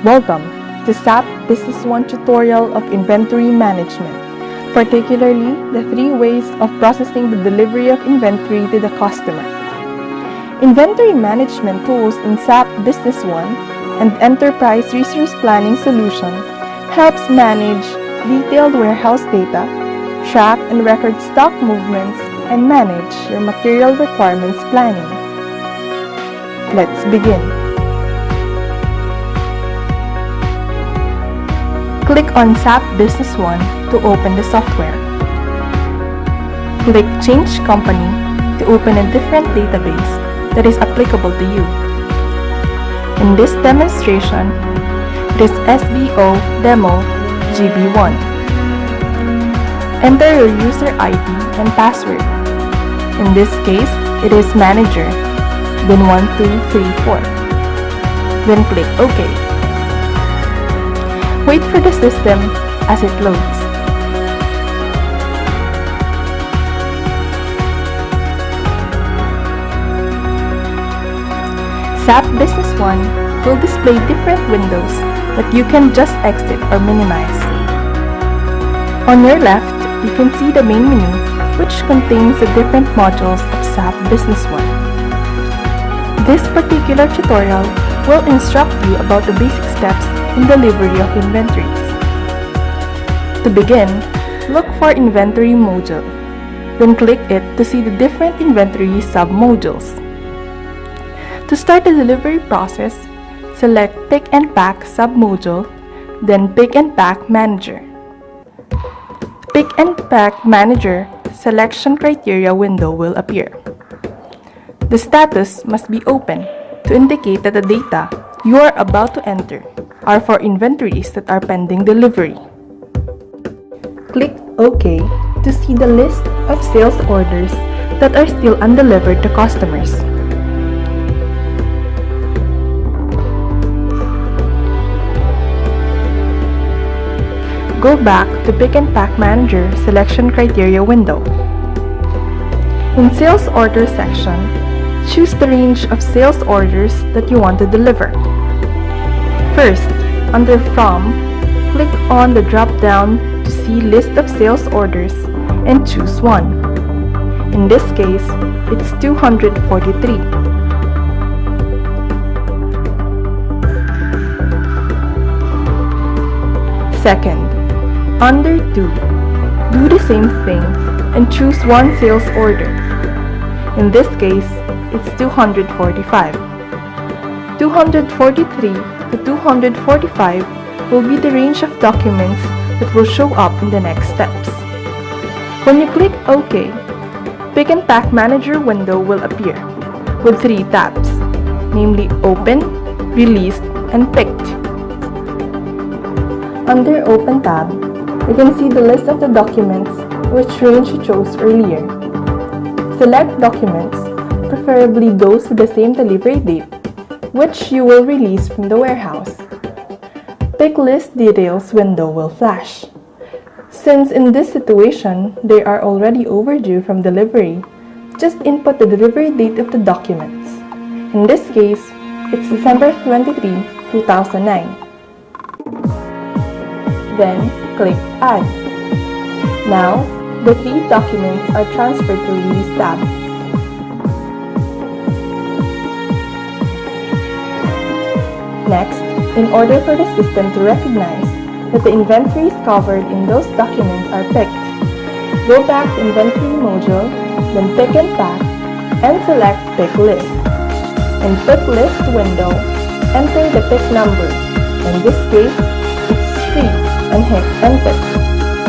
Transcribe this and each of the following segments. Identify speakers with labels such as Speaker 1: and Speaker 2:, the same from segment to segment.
Speaker 1: Welcome to SAP Business One tutorial of inventory management, particularly the 3 ways of processing the delivery of inventory to the customer. Inventory management tools in SAP Business One and Enterprise Resource Planning solution helps manage detailed warehouse data, track and record stock movements, and manage your material requirements planning. Let's begin. Click on SAP Business One to open the software. Click Change Company to open a different database that is applicable to you. In this demonstration, it is SBO Demo GB1. Enter your user ID and password. In this case, it is Manager, then 1234. Then click OK. Wait for the system as it loads. SAP Business One will display different windows that you can just exit or minimize. On your left, you can see the main menu, which contains the different modules of SAP Business One. This particular tutorial will instruct you about the basic steps in delivery of inventories. To begin, look for Inventory module. Then click it to see the different inventory sub-modules. To start the delivery process, select Pick and Pack sub-module, then Pick and Pack Manager. Pick and Pack Manager selection criteria window will appear. The status must be open to indicate that the data you are about to enter are for inventories that are pending delivery. Click OK to see the list of sales orders that are still undelivered to customers. Go back to Pick and Pack Manager selection criteria window. In Sales Order section, choose the range of sales orders that you want to deliver. First, under From, click on the drop-down to see List of Sales Orders and choose one. In this case, it's 243. Second, under Do, do the same thing and choose one sales order. In this case, it's 245. 243 to 245 will be the range of documents that will show up in the next steps. When you click OK, Pick and Pack Manager window will appear with 3 tabs, namely Open, Released, and Picked. Under Open tab, you can see the list of the documents which range you chose earlier. Select documents, preferably those with the same delivery date, which you will release from the warehouse. Pick List Details window will flash. Since in this situation, they are already overdue from delivery, just input the delivery date of the documents. In this case, it's December 23, 2009. Then, click Add. Now, the 3 documents are transferred to Release tab. Next, in order for the system to recognize that the inventories covered in those documents are picked, go back to Inventory module, then Pick and Pack, and select Pick List. In Pick List window, enter the pick number. In this case, it's 3, and hit Enter.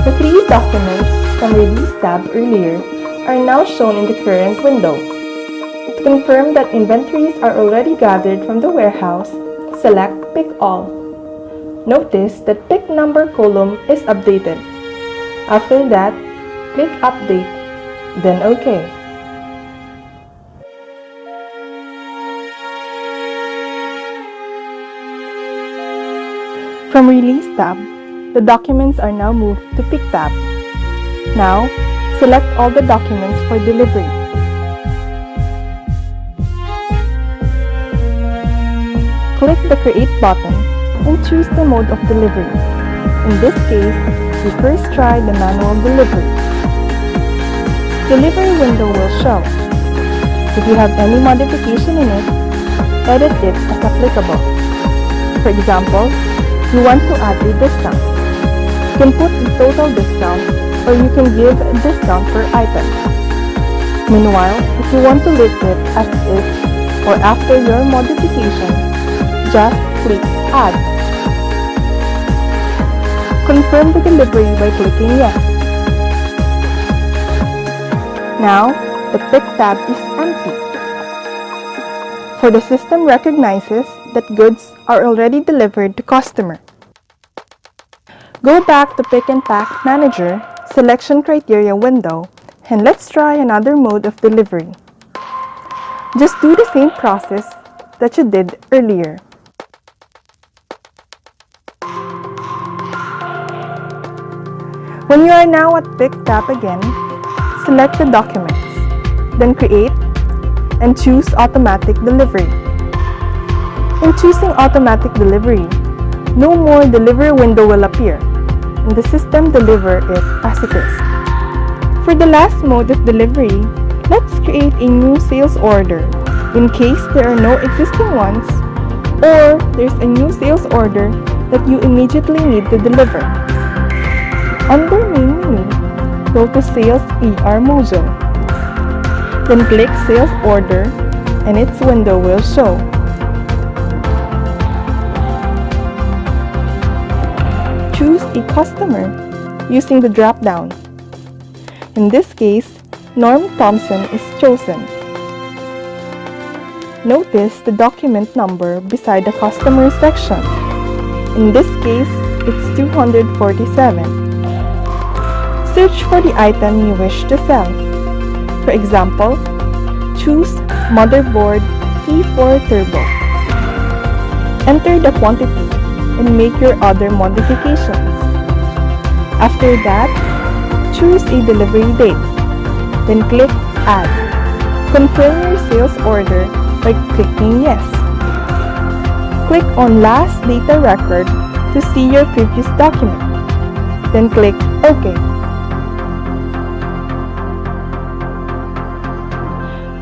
Speaker 1: The 3 documents from Release tab earlier are now shown in the current window. To confirm that inventories are already gathered from the warehouse, select Pick All. Notice that Pick Number column is updated. After that, click Update, then OK. From Release tab, the documents are now moved to Pick tab. Now, select all the documents for delivery. Click the Create button, and choose the mode of delivery. In this case, we first try the manual delivery. Delivery window will show. If you have any modification in it, edit it as applicable. For example, you want to add a discount. You can put the total discount, or you can give a discount per item. Meanwhile, if you want to leave it as is or after your modification, just click Add. Confirm the delivery by clicking Yes. Now, the Pick tab is empty. For the system recognizes that goods are already delivered to customer. Go back to Pick and Pack Manager, Selection Criteria window, and let's try another mode of delivery. Just do the same process that you did earlier. When you are now at Pick tab again, select the documents, then Create and choose Automatic Delivery. In choosing Automatic Delivery, no more delivery window will appear, and the system deliver it as it is. For the last mode of delivery, let's create a new sales order in case there are no existing ones or there's a new sales order that you immediately need to deliver. Under Main menu, go to Sales ER module. Then click Sales Order and its window will show. Choose a customer using the drop-down. In this case, Norm Thompson is chosen. Notice the document number beside the customer section. In this case, it's 247. Search for the item you wish to sell. For example, choose motherboard P4 Turbo. Enter the quantity and make your other modifications. After that, choose a delivery date. Then click Add. Confirm your sales order by clicking Yes. Click on Last Data Record to see your previous document. Then click OK.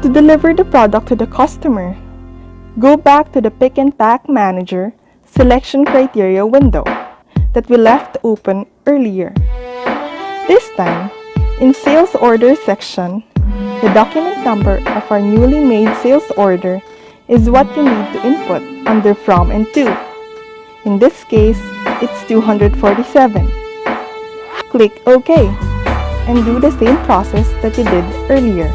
Speaker 1: To deliver the product to the customer, go back to the Pick and Pack Manager Selection Criteria window that we left open earlier. This time, in Sales Order section, the document number of our newly made sales order is what you need to input under From and To. In this case, it's 247. Click OK and do the same process that you did earlier.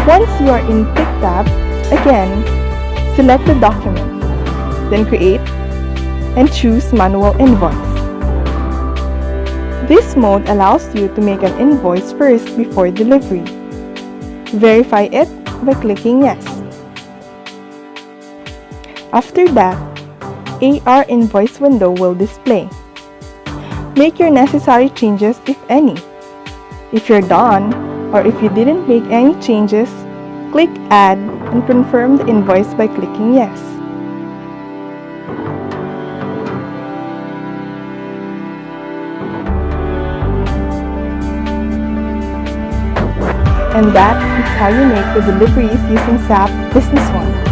Speaker 1: Once you are in Pick tab, again, select the document, then Create, and choose Manual Invoice. This mode allows you to make an invoice first before delivery. Verify it by clicking Yes. After that, AR Invoice window will display. Make your necessary changes if any. If you're done, or if you didn't make any changes, click Add and confirm the invoice by clicking Yes. And that is how you make the deliveries using SAP Business One.